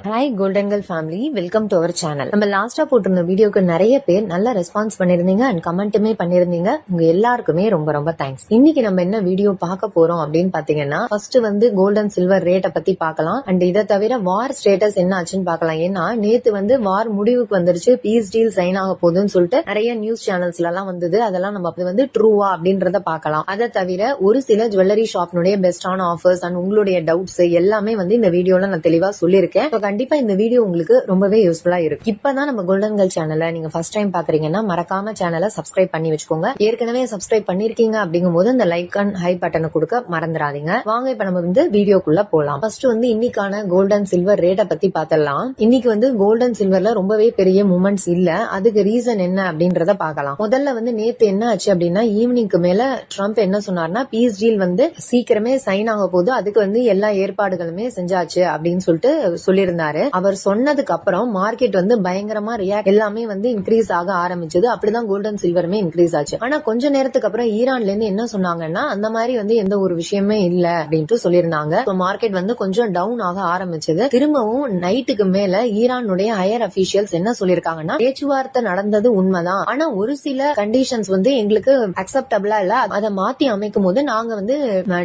Hi golden girl family, welcome to our channel. நம்ம லாஸ்டா போட்டிருந்த வீடியோக்கு நிறைய பேர் நல்ல ரெஸ்பான்ஸ் பண்ணிருந்தீங்க அண்ட் கமெண்ட்டுமே பண்ணிருந்தீங்க. உங்க எல்லாருக்குமே ரொம்ப ரொம்ப தேங்க்ஸ். இன்னைக்கு நம்ம என்ன வீடியோ பார்க்க போறோம் அப்படின்னு பாத்தீங்கன்னா, ஃபர்ஸ்ட் கோல்டன் சில்வர் ரேட்டை பத்தி பார்க்கலாம். அண்ட் இதை தவிர வார் ஸ்டேட்டஸ் என்ன ஆச்சுன்னு பார்க்கலாம். ஏன்னா நேத்து வார் முடிவுக்கு வந்துருச்சு, பீஸ் டீல் சைன் ஆக போகுதுன்னு சொல்லிட்டு நிறைய நியூஸ் சேனல்ஸ்ல எல்லாம் வந்தது. அதெல்லாம் நம்ம ட்ரூவா அப்படின்றத பார்க்கலாம். அதை தவிர ஒரு சில ஜுவல்லரி ஷாப்னுடைய பெஸ்டான ஆஃபர்ஸ் அண்ட் உங்களுடைய டவுட்ஸ் எல்லாமே இந்த வீடியோல நான் தெளிவா சொல்லியிருக்கேன். கண்டிப்பா இந்த வீடியோ உங்களுக்கு ரொம்பவே யூஸ்ஃபுல்லா இருக்கும். இப்பதான் நம்ம கோல்டன் கேர்ள் சேனலை நீங்க ஃபர்ஸ்ட் டைம் பாக்குறீங்கன்னா மறக்காம சேனலை சப்ஸ்கிரைப் பண்ணி வச்சுக்கோங்க. ஏற்கனவே சப்ஸ்கிரைப் பண்ணிருக்கீங்க அப்படிங்கும் போது இந்த லைக் அண்ட் ஹை பட்டனை கொடுக்க மறந்துடாதீங்க. வாங்க இப்ப நம்ம வீடியோக்குள்ள போலாம். ஃபர்ஸ்ட் இன்னைக்கான கோல்டன் சில்வர் ரேட்டை பத்தி பார்த்தலாம். இன்னைக்கு கோல்டன் சில்வர்ல ரொம்பவே பெரிய மூமெண்ட்ஸ் இல்ல. அதுக்கு ரீசன் என்ன அப்படின்றத பார்க்கலாம். முதல்ல நேத்து என்ன ஆச்சு அப்படின்னா, ஈவினிங்க்கு மேல ட்ரம்ப் என்ன சொன்னார்னா, பீஸ் டீல் சீக்கிரமே சைன் ஆக போது, அதுக்கு எல்லா ஏற்பாடுகளுமே செஞ்சாச்சு அப்படின்னு சொல்லிட்டு சொல்லியிருந்தாரு. அவர் சொன்னதுக்கு அப்புறம் மார்க்கெட் பயங்கரமா ரியாக்ட் எல்லாமே இன்க்ரீஸ் ஆக ஆரம்பிச்சது. அப்படிதான் கோல்டன் சில்வருமே இன்க்ரீஸ் ஆச்சு. ஆனா கொஞ்ச நேரத்துக்கு அப்புறம் ஈரான்ல இருந்து என்ன சொன்னாங்கன்னா, அந்த மாதிரி எந்த ஒரு விஷயமே இல்ல அப்படின்ட்டு சொல்லியிருந்தாங்க. மார்க்கெட் கொஞ்சம் டவுன் ஆக ஆரம்பிச்சது. திரும்பவும் நைட்டுக்கு மேல ஈரானுடைய ஹையர் அபிஷியல்ஸ் என்ன சொல்லிருக்காங்கன்னா, பேச்சுவார்த்தை நடந்தது உண்மைதான், ஆனா ஒரு சில கண்டிஷன்ஸ் எங்களுக்கு அக்செப்டபிளா இல்ல, அதை மாத்தி அமைக்கும் போது நாங்க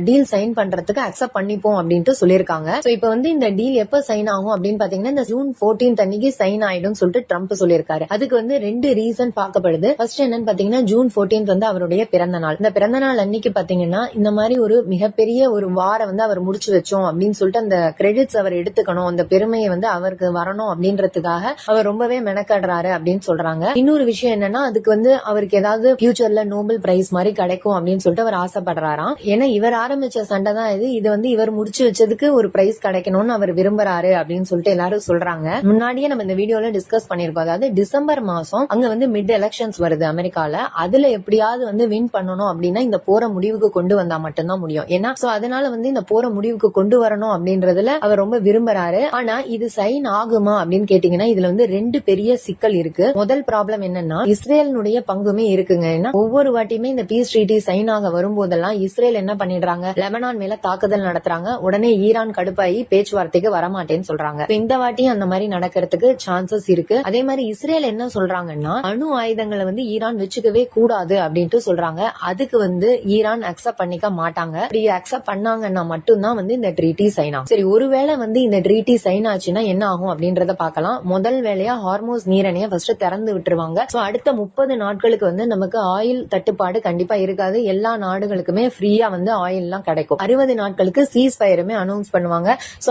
டீல் சைன் பண்றதுக்கு அக்செப்ட் பண்ணிப்போம் அப்படின்ட்டு சொல்லிருக்காங்க. இப்ப இந்த டீல் எப்ப சைன் ஆகும் அப்படின்னு பாத்தீங்கன்னா, இந்த ஜூன் 14 அன்னைக்கு சைன் ஆயிடும் சொல்லிட்டு ட்ரம்ப் சொல்லியிருக்காரு. அதுக்கு ரெண்டு ரீசன் பார்க்கப்படுது. ஃபர்ஸ்ட் என்னன்னு பாத்தீங்கன்னா, ஜூன் 14 அவருடைய பிறந்த நாள். இந்த பிறந்த நாள் அன்னைக்கு பாத்தீங்கன்னா, இந்த மாதிரி ஒரு மிகப்பெரிய ஒரு வார அவர் முடிச்சு வச்சோம் அப்படின்னு சொல்லிட்டு அந்த கிரெடிட்ஸ் அவர் எடுத்துக்கணும், அந்த பெருமையை அவருக்கு வரணும் அப்படின்றதுக்காக அவர் ரொம்பவே மெனக்கடுறாரு அப்படின்னு சொல்றாங்க. இன்னொரு விஷயம் என்னன்னா, அதுக்கு அவருக்கு ஏதாவது ஃபியூச்சர்ல நோபல் பிரைஸ் மாதிரி கிடைக்கும் அப்படின்னு சொல்லிட்டு அவர் ஆசைப்படுறாராம். ஏன்னா இவர் ஆரம்பிச்ச சண்டை தான் இது இவர் முடிச்சு வச்சதுக்கு ஒரு பிரைஸ் கிடைக்கணும்னு அவர் விரும்புறாரு அப்படின்னு சொல்லிட்டு எல்லாரும் சொல்றாங்க. முன்னாடியே நம்ம இந்த வீடியோல டிஸ்கஸ் பண்ணிருக்கோம். அதாவது டிசம்பர் மாசம் அங்க மிட் எலெக்ஷன்ஸ் வருது அமெரிக்கால. அதுல எப்படியாவது வின் பண்ணணும் அப்படின்னா இந்த போற முடிவுக்கு கொண்டு வந்தா மட்டும்தான் முடியும். ஏன்னா அதனால இந்த போற முடிவுக்கு கொண்டு வரணும் அப்படின்றதுல அவர் ரொம்ப விரும்புறாரு. ஆனா இது சைன் ஆகுமா அப்படின்னு கேட்டீங்கன்னா, இதுல ரெண்டு பெரிய சிக்கல் இருக்கு. முதல் ப்ராப்ளம் என்னன்னா, இஸ்ரேலினுடைய பங்குமே இருக்குங்க. ஏன்னா ஒவ்வொரு வாட்டியுமே இந்த பீஸ் ட்ரீட்டி சைன் ஆக வரும்போதெல்லாம் இஸ்ரேல் என்ன பண்ணிடுறாங்க, லெபனான் மேல தாக்குதல் நடத்துறாங்க. உடனே ஈரான் கடுப்பாயி பேச்சுவார்த்தைக்கு வரமாட்டேன்னு சொல்றாங்க. இந்த வாட்டியும் அந்த மாதிரி நடக்கிறதுக்கு சான்சஸ் இருக்கு. அதே மாதிரி இஸ்ரேல் என்ன சொல்றாங்கன்னா, அணு ஆயுதங்களை ஈரான் வச்சுக்கவே கூடாது அப்படின்ட்டு சொல்றாங்க. அதுக்கு ஈரான் அக்செப்ட் பண்ணிக்க மாட்டாங்க. அப்படி அக்செப்ட் பண்ணாங்கன்னா மட்டும்தான் இந்த ட்ரீட்டி சைன் ஆகும். சரி, ஒருவேளை இந்த ட்ரீட்டி சைன் ஆச்சுன்னா என்ன ஆகும் அப்படின்றத பார்க்கலாம். முதல் வேலையா ஹார்மோஸ் நீரணையை ஃபர்ஸ்ட் திறந்து விட்டுருவாங்க. அடுத்த 30 நாட்களுக்கு நமக்கு ஆயில் தட்டுப்பாடு கண்டிப்பா இருக்காது. எல்லா நாடுகளுக்குமே ஃப்ரீயா ஆயில் எல்லாம் கிடைக்கும். 60 நாட்களுக்கு சீஸ் ஃபயருமே அனௌன்ஸ் பண்ணுவாங்க.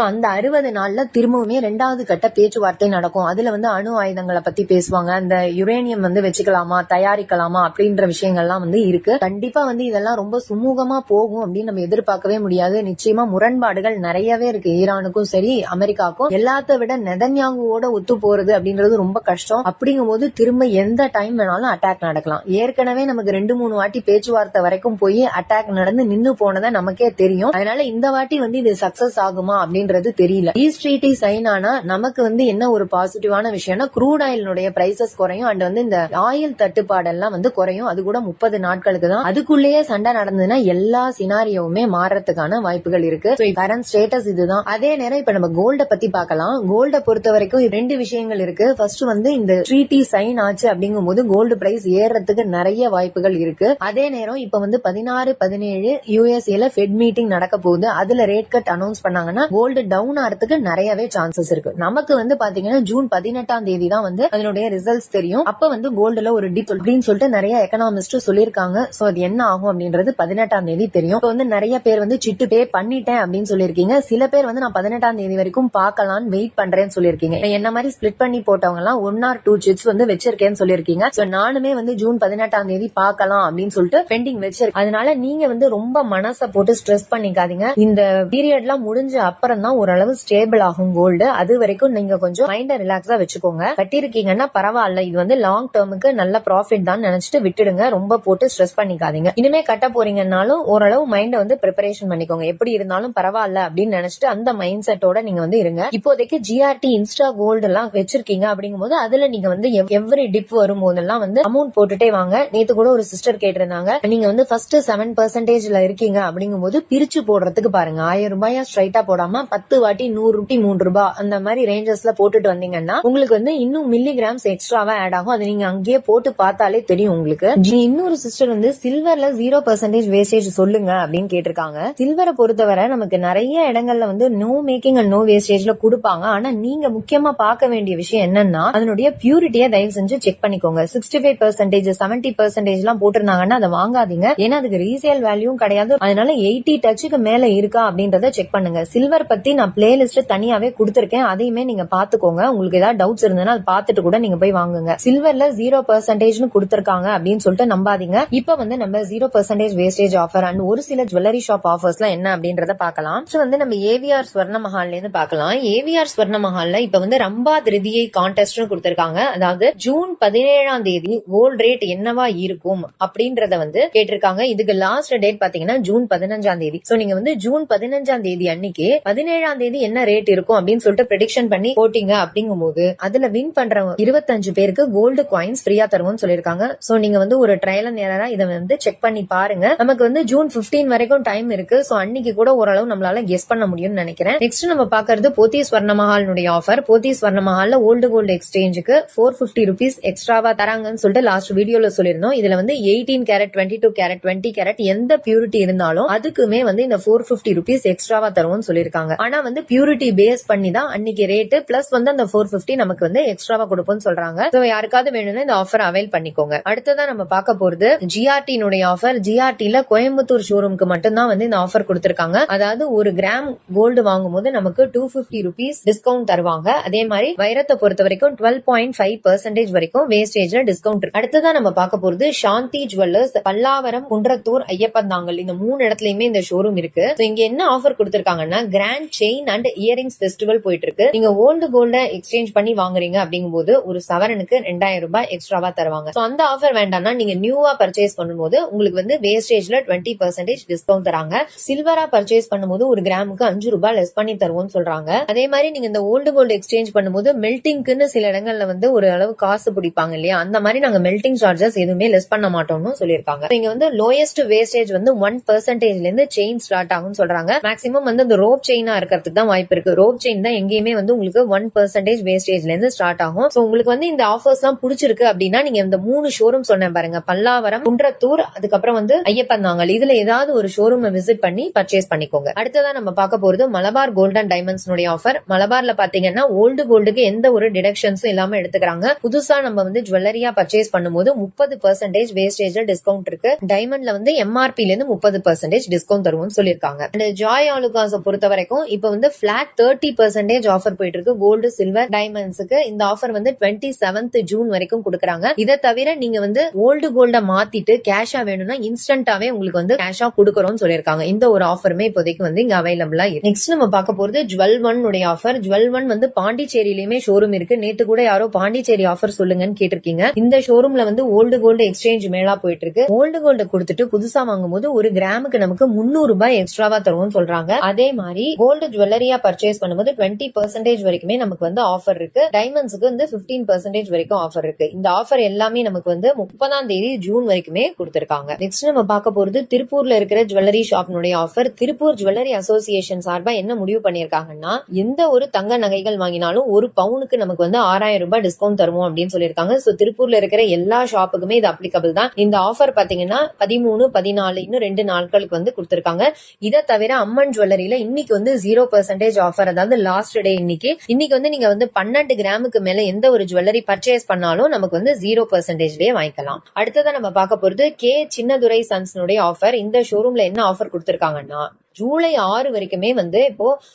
அந்த 60 நாள்ல திரும்பவுமே ரெண்டாவது கட்ட பேச்சுவார்த்தை நடக்கும். அதுல அணு ஆயுதங்களை பத்தி பேசுவாங்க. அந்த யுரேனியம் வச்சுக்கலாமா, தயாரிக்கலாமா அப்படின்ற விஷயங்கள்லாம் இருக்கு. கண்டிப்பா இதெல்லாம் ரொம்ப சுமூகமா போகும் அப்படின்னு நம்ம எதிர்பார்க்கவே முடியாது. நிச்சயமா முரண்பாடுகள் நிறையவே இருக்கு. ஈரானுக்கும் சரி அமெரிக்காவுக்கும். எல்லாத்த விட நெதன்யாகுவோட ஒத்து போறது அப்படின்றது ரொம்ப கஷ்டம். அப்படிங்கும் போது திரும்ப எந்த டைம் வேணாலும் அட்டாக் நடக்கலாம். ஏற்கனவே நமக்கு 2-3 வாட்டி பேச்சுவார்த்தை வரைக்கும் போய் அட்டாக் நடந்து நின்னு போனதை நமக்கே தெரியும். அதனால இந்த வாட்டி இது சக்சஸ் ஆகுமா அப்படின்றது தெரியல. பீஸ் ட்ரீட்டி சைன் ஆனா நமக்கு என்ன ஒரு பாசிட்டிவான விஷயம்னா, க்ரூட் ஆயிலுடைய பிரைசஸ் குறையும் அண்ட் இந்த ஆயில் தட்டுப்பாடு எல்லாம் குறையும். அது கூட 30 நாட்களுக்கு தான். அதுக்குள்ளேயே சண்டை நடந்ததுன்னா எல்லா சினாரியோவுமே மாறதுக்கான வாய்ப்புகள் இருக்கு. கரண்ட் ஸ்டேட்டஸ் இதுதான். அதே நேரம் இப்ப நம்ம கோல்ட பத்தி பார்க்கலாம். கோல்ட பொறுத்த வரைக்கும் 2 விஷயங்கள் இருக்கு. ஃபர்ஸ்ட் இந்த ட்ரீட்டி சைன் ஆச்சு அப்படிங்கும் போது கோல்டு பிரைஸ் ஏறதுக்கு நிறைய வாய்ப்புகள் இருக்கு. அதே நேரம் இப்ப 16-17 யூஎஸ்ஏல ஃபெட் மீட்டிங் நடக்க போகுது. அதுல ரேட் கட் அனௌன்ஸ் பண்ணாங்கன்னா கோல்டு டவுன் ஆறதுக்கு நிறையவே சான்சஸ் இருக்கு. நமக்கு பாத்தீங்கன்னா ஜூன் 18 தான் அதனுடைய ரிசல்ட்ஸ் தெரியும். அப்ப கோல்டுல ஒரு டிப் அப்படின்னு சொல்லிட்டு நிறைய எக்கனாமிஸ்ட் சொல்லிருக்காங்க. சோ அது என்ன ஆகும் அப்படின்றது 18 தெரியும். இப்ப நிறைய பேர் சிட்டு பே பண்ணிட்டேன் அப்படின்னு சொல்லிருக்கீங்க. சில பேர் நான் 18 வரைக்கும் பார்க்கலாம்னு வெயிட் பண்றேன்னு சொல்லிருக்கீங்க. என்ன மாதிரி ஸ்பிளிட் பண்ணி போட்டவங்க எல்லாம் 1 or 2 சிட்ஸ் வச்சிருக்கேன்னு சொல்லிருக்கீங்க. சோ நானுமே ஜூன் 18 பார்க்கலாம் அப்படின்னு சொல்லிட்டு பெண்டிங் வச்சிருக்கேன். அதனால நீங்க ரொம்ப மனசை போட்டு ஸ்ட்ரெஸ் பண்ணிக்காதீங்க. இந்த பீரியட்லாம் முடிஞ்ச அப்புறம் தான் ஓரளவு ஸ்டேபிள் ஆகும் கோல்டு. அது வரைக்கும் நீங்க கொஞ்சம் மைண்ட ரிலாக்ஸா வச்சுக்கோங்க. கட்டிருக்கீங்கன்னா பரவாயில்ல, இது லாங் டேர்முக்கு நல்ல ப்ராஃபிட் தான் நினைச்சிட்டு விட்டுடுங்க. ரொம்ப போட்டு ஸ்ட்ரெஸ் பண்ணிக்காதீங்க. இனிமே கட்ட போறீங்கன்னாலும் ஓரளவு மைண்ட ப்ரிப்பரேஷன் பண்ணிக்கோங்க. எப்படி இருந்தாலும் பரவாயில்ல அப்படின்னு நினைச்சிட்டு அந்த மைண்ட் செட்டோட நீங்க இருங்க. இப்போதைக்கு ஜிஆர்டி இன்ஸ்டா கோல்டு எல்லாம் வச்சிருக்கீங்க அப்படிங்கும் போது அதுல நீங்க எவ்ரி டிப் வரும் போதெல்லாம் அமௌண்ட் போட்டுட்டே வாங்க. நேத்து கூட ஒரு சிஸ்டர் கேட்டிருந்தாங்க, நீங்க ஃபர்ஸ்ட் 7% இருக்கீங்க அப்படிங்கும் போது பிரிச்சு போடுறதுக்கு பாருங்க. 1000 ரூபாயா ஸ்ட்ரைட்டா போடாம 10 வாட்டி 100 ரூபாய் 3 ரூபாய் அந்த மாதிரி ரேஞ்சஸ்ல போட்டுட்டு வந்தீங்கன்னா உங்களுக்கு வந்து இன்னும் மில்லிகிராம்ஸ் எக்ஸ்ட்ராவா ஆட் ஆகும். அது நீங்க அங்கேயே போட்டு பார்த்தாலே தெரியும் உங்களுக்கு. இன்னொரு சிஸ்டர் வந்து சில்வர்ல 0% வேஸ்டேஜ் சொல்லுங்க அப்படின்னு கேட்டிருக்காங்க. சில்வரை பொறுத்தவரை நமக்கு நிறைய இடங்கள்ல வந்து நோ மேக்கிங் அண்ட் நோ வேஸ்டேஜ்ல கொடுப்பாங்க. ஆனா நீங்க முக்கியமா பார்க்க வேண்டிய விஷயம் என்னன்னா அதனுடைய பியூரிட்டியை தயவு செஞ்சு செக் பண்ணிக்கோங்க. 65% 70% எல்லாம் போட்டிருந்தாங்கன்னா அதை வாங்காதீங்க. ஏன்னா அதுக்கு ரீசேல் வேல்யூவும் கிடையாது. அதனால 80 டச்சுக்கு மேல இருக்கா அப்படின்றத செக் பண்ணுங்க. சில்வர் பத்தி நான் பிளேலிஸ்ட் தனியாவே கொடுத்திருக்கேன். அதையுமே நீங்க பாத்துக்கோங்க. உங்களுக்கு ஏதாவது டவுட்ஸ் இருந்ததுன்னா அதை பார்த்துட்டு கூட நீங்க போய் வாங்குங்க. சில்வர்ல 0% கொடுத்திருக்காங்க அப்படின்னு சொல்லிட்டு நம்பாதீங்க. இப்ப வந்து நம்ம 0% வேஸ்டேஜ் ஆஃபர் அண்ட் ஒரு சில ஜுவல்லரி ஷாப் ஆஃபர்ஸ்லாம் என்ன அப்படின்றத பார்க்கலாம். வந்து நம்ம ஏவிஆர் ஸ்வர்ண மஹால்ல இருந்து பார்க்கலாம். ஏவிஆர் ஸ்வர்ண மஹால்ல இப்ப வந்து ரம்பா திருதியை கான்டெஸ்ட் கொடுத்திருக்காங்க. அதாவது ஜூன் 17ஆம் தேதி கோல்ட் ரேட் என்னவா இருக்கும் அப்படின்றத வந்து கேட்டிருக்காங்க. இதுக்கு லாஸ்ட் டேட் பாத்தீங்கன்னா ஜூன் 15ஆம் தேதி. சோ நீங்க வந்து ஜூன் 15ஆம் தேதி அன்னைக்கு 17ஆம் தேதி என்ன ரேட் இருக்கும் அப்படின்னு சொல்லிட்டு ப்ரெடிக்ஷன் பண்ணி போட்டீங்க அப்படிங்கும் போது அதுல வின் பண்ற 25 பேருக்கு கோல்டு காயின்ஸ் ஃப்ரீயா தருவோம்னு சொல்லிருக்காங்க. சோ நீங்க வந்து ஒரு ட்ரையல் அண்ட் எரரா இதை வந்து செக் பண்ணி பாருங்க. நமக்கு வந்து ஜூன் 15 வரைக்கும் டைம் இருக்கு. சோ அன்னைக்கு கூட ஓரளவு நம்மளால கெஸ் பண்ண முடியும்னு நினைக்கிறேன். நெக்ஸ்ட் நம்ம பாக்குறது போத்தி ஸ்வர்ண மஹாலுடைய ஆஃபர். போத்தி ஸ்வர்ண மஹால்ல ஓல்டு கோல்டு எக்ஸ்சேஞ்சுக்கு 450 rupees எக்ஸ்ட்ராவா தராங்கன்னு சொல்லிட்டு லாஸ்ட் வீடியோல சொல்லிருந்தோம். இதுல வந்து 18 கேரட் 22 கேரட் 20 கேரட் எந்த பியூரிட்டி இருந்தாலும் அதுக்குமே வந்து இந்த 450 rupees எக்ஸ்ட்ராவா தருவோம்னு சொல்லிருக்காங்க. ஆனா வந்து பியூரிட்டி பேஸ் பண்ணி தான் அன்னைக்கு ரேட் பிளஸ் வந்து அந்த 450 நமக்கு வந்து எக்ஸ்ட்ராவா கொடுப்போம்னு சொல்றாங்க. சோ யாருக்காவது வேணும்னா இந்த ஆஃபர் அவைல் பண்ணிக்கோங்க. அடுத்ததான் நம்ம பார்க்க போறது ஜிஆர்டி ஆஃபர். ஜிஆர்டில கோயம்புத்தூர் ஷோரூமுக்கு மட்டும்தான் வந்து இந்த ஆஃபர் கொடுத்திருக்காங்க. அதாவது ஒரு கிராம் கோல்டு வாங்கும் போது நமக்கு 250 rupees டிஸ்கவுண்ட் தருவாங்க. அதே மாதிரி வைரத்தை பொறுத்த வரைக்கும் 12.5% வரைக்கும் வேஸ்டேஜ்ல டிஸ்கவுண்ட் இருக்கு. அடுத்ததான் நம்ம பார்க்க போறது சாந்தி ஜுவல்லர்ஸ், பல்லாவரம், குன்றத்தூர், ஐயப்பந்தாங்கல் இந்த 3 இடத்துலயுமே இந்த ஷோரூம் இருக்கு. இங்க என்ன ஆஃபர் கொடுத்திருக்காங்கன்னா grand chain and earrings festival போயிட்டு இருக்கு. நீங்க ஓல்டு கோல்ட எக்ஸ்சேஞ்ச் பண்ணி வாங்குறீங்க அப்படிங்கும் போது ஒரு சவரனுக்கு 2000 ரூபாய் எக்ஸ்ட்ராவா தருவாங்க. அந்த ஆஃபர் வேண்டாம்னா நீங்க நியூவா பர்ச்சேஸ் பண்ணும்போது உங்களுக்கு வந்து வேஸ்டேஜ்ல 20% டிஸ்கவுண்ட் தராங்க. சில்வரா பர்ச்சேஸ் பண்ணும்போது ஒரு கிராமுக்கு 5 ரூபாய் லெஸ் பண்ணி தருவோம்னு சொல்றாங்க. அதே மாதிரி நீங்க இந்த ஓல்டு கோல்டு எக்ஸ்சேஞ்ச் பண்ணும்போது மெல்டிங்க்குன்னு சில இடங்கள்ல வந்து ஒரு அளவு காசு பிடிப்பாங்க இல்லையா, அந்த மாதிரி நாங்க மெல்டிங் சார்ஜஸ் எதுவுமே லெஸ் பண்ண மாட்டோம்னு சொல்லிருக்காங்க. இங்க வந்து லோயஸ்ட் வேஸ்டேஜ் வந்து 1% இருந்து செயின் ஸ்டார்ட் ஆகும்னு சொல்றாங்க. மேக்ஸிமம் வந்து அந்த ரோப் செயினா இருக்கிறதுக்கு தான் வாய்ப்பு இருக்கு. ரோப் செயின் தான் எங்கேயுமே வந்து உங்களுக்கு 1% வேஸ்டேஜ்ல இருந்து ஸ்டார்ட் ஆகும். சோ உங்களுக்கு வந்து இந்த ஆஃபர்ஸ் எல்லாம் பிடிச்சிருக்கு அப்படின்னா நீங்க இந்த 3 ஷோரூம் சொன்னேன் பாருங்க, பல்லாவரம், குன்றத்தூர், அதுக்கப்புறம் வந்து ஐயப்பந்தாங்கல், இதுல ஏதாவது ஒரு ஷோரூம் விசிட் பண்ணி பர்ச்சேஸ் பண்ணிக்கோங்க. அடுத்ததா நம்ம பார்க்க போறது Malabar gold and diamonds offer. மலபார்ல பாத்தீங்கன்னா ஓல்டு கோல்டுக்கு எந்த ஒரு டிடக்ஷன்ஸும் இல்லாம எடுத்துக்கிறாங்க. புதுசா நம்ம வந்து ஜுவல்லரியா பர்ச்சேஸ் பண்ணும்போது 30% வேஸ்டேஜ் டிஸ்கவுண்ட் இருக்கு. டைமண்ட்ல வந்து எம்ஆர்பில இருந்து 30% டிஸ்கவுண்ட் தருவோம்னு சொல்லிருக்காங்க. அண்ட் ஜாய் ஆலுகாஸை பொறுத்த வரைக்கும் இப்ப வந்து பிளாட் 30% ஆஃபர் போயிட்டு இருக்கு கோல்டு, சில்வர், டைமண்ட்ஸுக்கு. இந்த ஆஃபர் வந்து 27th ஜூன் வரைக்கும் கொடுக்கறாங்க. இதை தவிர நீங்க வந்து ஓல்டு கோல்ட மாத்திட்டு கேஷா வேணும்னா இன்ஸ்டன்டாவே உங்களுக்கு வந்து கேஷா கொடுக்கறோம்னு சொல்லிருக்காங்க. இந்த ஒரு ஆஃபருமே இப்போதைக்கு வந்து இங்க அவைலபிளா இருக்கு. நெக்ஸ்ட் நம்ம பார்க்க போறது ஜுவல் ஒன் உடைய ஆஃபர். ஜுவல் ஒன் வந்து பாண்டிச்சேரியிலுமே ஷோரூம் இருக்கு. நேத்து கூட யாரோ பாண்டிச்சேரி ஆஃபர் சொல்லுங்கன்னு கேட்டிருக்கீங்க. இந்த ஷோரூம்ல வந்து ஓல்டு கோல்டு எக்ஸ்சேஞ்ச் மேளா போயிட்டு இருக்கு. ஓல்டு கோல்ட கொடுத்துட்டு புதுசா வாங்கும் போது ஒரு கிராமுக்கு நமக்கு 300 ரூபாய் எக்ஸ்ட்ராவா தருவோம்னு சொல்றாங்க. அதே மாதிரி கோல்டு ஜுவல்லரியா பர்ச்சேஸ் பண்ணும்போது 20% வரைக்குமே நமக்கு வந்து ஆஃபர் இருக்கு. டைமண்ட்ஸ்க்கு வந்து 15% வரைக்கும் ஆஃபர் இருக்கு. இந்த ஆஃபர் எல்லாமே நமக்கு வந்து 30ஆம் தேதி ஜூன் வரைக்குமே கொடுத்திருக்காங்க. நெக்ஸ்ட் நம்ம பார்க்க போறது திருப்பூர்ல இருக்கிற ஜுவல்லரி ஷாப்னுடைய ஆஃபர். திருப்பூர் ஜுவல்லரி அசோசியேஷன் சார்பா என்ன முடிவு பண்ணிருக்காங்கன்னா எந்த ஒரு தங்க நகைகள் வாங்கினாலும் ஒரு பவுனுக்கு நமக்கு வந்து 6000 ரூபாய் டிஸ்கவுண்ட் தருவோம் அப்படின்னு சொல்லிருக்காங்க. சோ திருப்பூர்ல இருக்கிற எல்லா ஷாப்புக்குமே இது அப்ளிகபிள் தான். இந்த ஆஃபர் பாத்தீங்கன்னா 13, 14 இன்னும் 2 நாட்களுக்கு வந்து கொடுத்திருக்காங்க. இதை தவிர அம்மன் ஜுவல்லரியில இன்னைக்கு வந்து 0% ஆஃபர், அதாவது லாஸ்ட் டே இன்னைக்கு வந்து நீங்க வந்து 12 கிராமுக்கு மேல எந்த ஒரு ஜுவல்லரி பர்ச்சேஸ் பண்ணாலும் நமக்கு வந்து 0% வாங்கிக்கலாம். அடுத்ததான் நம்ம பார்க்க போறது கே சின்னதுரை சன்ஸ் ஆஃபர். இந்த ஷோரூம்ல என்ன ஆஃபர் கொடுத்திருக்காங்கன்னா ஜூலை 6 வரைக்குமே வந்து இப்போ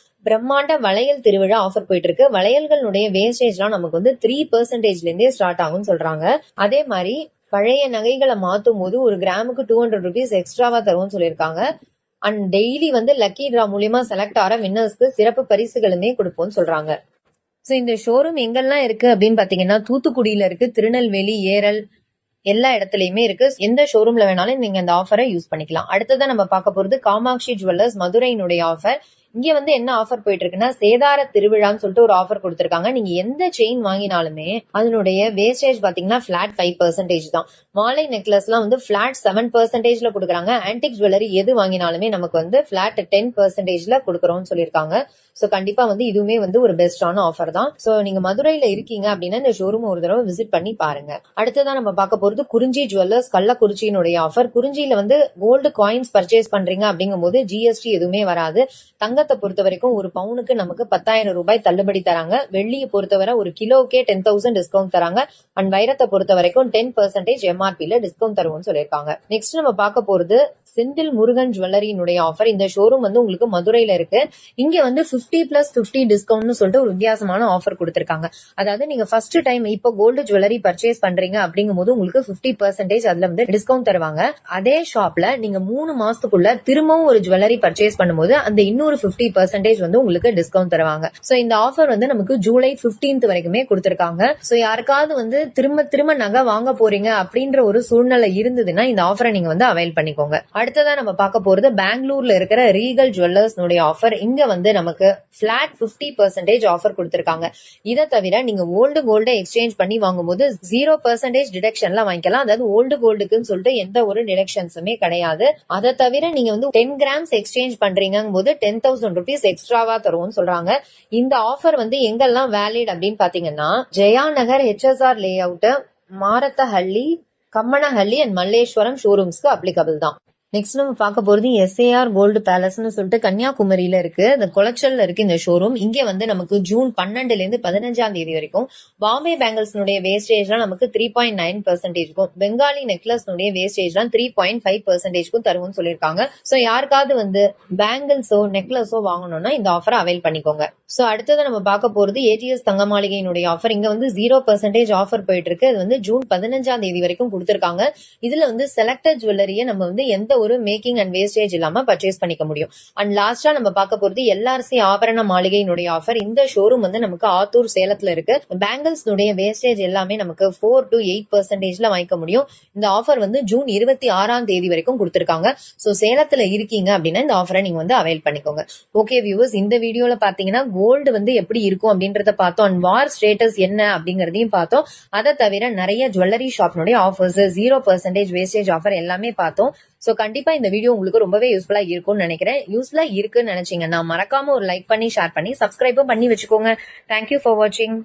பிரம்மாண்ட வளையல் திருவிழா ஆஃபர் போயிட்டு இருக்கு. வளையல்களுடைய வேஸ்டேஜ்லாம் நமக்கு வந்து 3%ல இருந்தே ஸ்டார்ட் ஆகும்னு சொல்றாங்க. அதே மாதிரி பழைய நகைகளை மாத்தும் போது ஒரு கிராமுக்கு 200 rupees எக்ஸ்ட்ராவா தருவோம்னு சொல்லியிருக்காங்க. அண்ட் டெய்லி வந்து லக்கி டிரா மூலியமா செலக்ட் ஆகிற வின்னர்ஸ்க்கு சிறப்பு பரிசுகளுமே கொடுப்போம்னு சொல்றாங்க. சோ இந்த ஷோரூம் எங்கெல்லாம் இருக்கு அப்படின்னு பாத்தீங்கன்னா தூத்துக்குடியில இருக்கு, திருநெல்வேலி, ஏரல், எல்லா இடத்துலயுமே இருக்கு. எந்த ஷோரூம்ல வேணாலும் நீங்க இந்த ஆஃபரை யூஸ் பண்ணிக்கலாம். அடுத்ததான் நம்ம பார்க்க போறது காமாட்சி ஜுவல்லர்ஸ் மதுரையினுடைய ஆஃபர். இங்க வந்து என்ன ஆஃபர் போயிட்டு இருக்குன்னா சேதார திருவிழான்னு சொல்லிட்டு ஒரு ஆஃபர் கொடுத்திருக்காங்க. நீங்க எந்த செயின் வாங்கினாலுமே அதனுடைய வேஸ்டேஜ் பாத்தீங்கன்னா பிளாட் 5% தான். மாலை நெக்லஸ் எல்லாம் வந்து பிளாட் 7%ல கொடுக்குறாங்க. ஆன்டிக் ஜுவல்லரி எது வாங்கினாலுமே நமக்கு வந்து பிளாட் 10%ல கொடுக்கறோம்னு சொல்லியிருக்காங்க. சோ கண்டிப்பா வந்து இதுவுமே வந்து ஒரு பெஸ்டான ஆஃபர் தான். சோ நீங்க மதுரையில இருக்கீங்க அப்படின்னா இந்த ஷோரூம் ஒரு தடவை விசிட் பண்ணி பாருங்க. அடுத்ததான் நம்ம பார்க்க போறது குறிஞ்சி ஜுவல்லர்ஸ் கள்ளக்குறிச்சியினுடைய ஆஃபர். குறிஞ்சியில வந்து கோல்டு காயின்ஸ் பர்ச்சேஸ் பண்றீங்க அப்படிங்கும்போது ஜிஎஸ்டி எதுவுமே வராது. தங்கத்தை பொறுத்த வரைக்கும் ஒரு பவுனுக்கு நமக்கு 10,000 ரூபாய் தள்ளுபடி தராங்க. வெள்ளியை பொறுத்தவரை ஒரு கிலோக்கே 10,000 டிஸ்கவுண்ட் தராங்க. அண்ட் வைரத்தை பொறுத்த வரைக்கும் 10% எம்ஆர்பில டிஸ்கவுண்ட் தருவோம்னு சொல்லியிருக்காங்க. நெக்ஸ்ட் நம்ம பார்க்க போறது செந்தில் முருகன் ஜுவல்லரியினுடைய ஆஃபர். இந்த ஷோரூம் வந்து உங்களுக்கு மதுரையில இருக்கு. இங்க வந்து 50+50 டிஸ்கவுண்ட்னு சொல்லிட்டு ஒரு வித்தியாசமான ஆஃபர் கொடுத்திருக்காங்க. அதாவது நீங்க ஃபர்ஸ்ட் டைம் இப்போ கோல்டு ஜுவல்லரி பர்ச்சேஸ் பண்றீங்க அப்படிங்கும் போது உங்களுக்கு 50% அதுல வந்து டிஸ்கவுண்ட் தருவாங்க. அதே ஷாப்ல நீங்க 3 மாசத்துக்குள்ள திரும்பவும் ஒரு ஜுவல்லரி பர்ச்சேஸ் பண்ணும்போது அந்த இன்னொரு 50% வந்து உங்களுக்கு டிஸ்கவுண்ட் தருவாங்க. சோ இந்த ஆஃபர் வந்து நமக்கு ஜூலை 15th வரைக்குமே கொடுத்திருக்காங்க. சோ யாருக்காவது வந்து திரும்ப நகை வாங்க போறீங்க அப்படின்ற ஒரு சூழ்நிலை இருந்ததுன்னா இந்த ஆஃபரை நீங்க வந்து அவைல் பண்ணிக்கோங்க. அடுத்ததா நம்ம பார்க்க போறது பெங்களூர்ல இருக்கிற ரீகல் ஜுவல்லர்ஸ் ஆஃபர். இங்க வந்து நமக்கு பிளாட் 50% ஆஃபர் கொடுத்திருக்காங்க. இதை தவிர நீங்க ஓல்டு கோல்டை எக்ஸ்சேஞ்ச் பண்ணி வாங்கும்போது 0% டிடக்ஷன்ல வாங்கிக்கலாம். அதாவது ஓல்டு கோல்டுக்குன்னு சொல்லிட்டு எந்த ஒரு டிடக்ஷன்ஸுமே கிடையாது. அதை தவிர நீங்க வந்து 10 கிராம்ஸ் எக்ஸ்சேஞ்ச் பண்றீங்க போது 10,000 rupees எக்ஸ்ட்ராவா தருவோம்னு சொல்றாங்க. இந்த ஆஃபர் வந்து எங்கெல்லாம் வேலிட் அப்படின்னு பாத்தீங்கன்னா Jayanagar, HSR layout, Marathahalli, Kammanahalli and Malleswaram ஷோரூம்ஸ்க்கு அப்ளிகபிள் தான். நெக்ஸ்ட் நம்ம பார்க்க போறது SAR கோல்டு பேலஸ்னு சொல்லிட்டு கன்னியாகுமரியில இருக்கு. இந்த குளச்சல்ல இருக்கு இந்த ஷோரூம். இங்க வந்து நமக்கு ஜூன் 12ல இருந்து 15ஆம் தேதி வரைக்கும் பாம்பே பேங்கிள்ஸ் வேஸ்டேஜ்லாம் நமக்கு 3.9% இருக்கும். பெங்காலி நெக்லஸ் வேஸ்டேஜ்லாம் 3.5% தருவோம்னு சொல்லியிருக்காங்க. சோ யாருக்காவது வந்து பேங்கிள்ஸோ நெக்லஸோ வாங்கணும்னா இந்த ஆஃபரை அவைல் பண்ணிக்கோங்க. சோ அடுத்தது நம்ம பார்க்க போறது ATS தங்க மாளிகையினுடைய ஆஃபர். இங்க வந்து 0% ஆஃபர் போயிட்டு இருக்கு. அது வந்து ஜூன் 15ஆம் தேதி வரைக்கும் கொடுத்திருக்காங்க. இதுல வந்து செலக்டட் ஜுவல்லரியை நம்ம வந்து எந்த ஒரு மேக்கிங் அண்ட் வேஸ்டேஜ் இல்லாம பர்ச்சேஸ் பண்ணிக்க முடியும். அண்ட் லாஸ்டா நம்ம பார்க்க போறது LRC ஆபரண மாளிகையினுடைய ஆஃபர். இந்த ஷோரூம் வந்து நமக்கு ஆத்தூர் சேலத்துல இருக்கு. பேங்கிள்ஸ் வேஸ்டேஜ் எல்லாமே நமக்கு 4 to 8% வாங்கிக்க முடியும். இந்த ஆஃபர் வந்து ஜூன் 26ஆம் தேதி வரைக்கும் கொடுத்திருக்காங்க. சோ சேலத்துல இருக்கீங்க அப்படின்னா இந்த ஆஃபரை நீங்க வந்து அவைல் பண்ணிக்கோங்க. ஓகே வியூவர்ஸ், இந்த வீடியோல பாத்தீங்கன்னா கோல்டு வந்து எப்படி இருக்கும் அப்படின்றத பார்த்தோம். அண்ட் வார் ஸ்டேட்டஸ் என்ன அப்படிங்கறதையும் பார்த்தோம். அதை தவிர நிறைய ஜுவல்லரி ஷாப்னுடைய ஆஃபர்ஸ், 0% வேஸ்டேஜ் ஆஃபர் எல்லாமே பார்த்தோம். சோ கண்டிப்பா இந்த வீடியோ உங்களுக்கு ரொம்பவே யூஸ்ஃபுல்லா இருக்கும்னு நினைக்கிறேன். யூஸ்ஃபுல்லா இருக்குன்னு நினைச்சீங்கன்னா மறக்காம ஒரு லைக் பண்ணி ஷேர் பண்ணி சப்ஸ்கிரைபும் பண்ணி வச்சுக்கோங்க. தேங்க்யூ ஃபார் வாட்சிங்.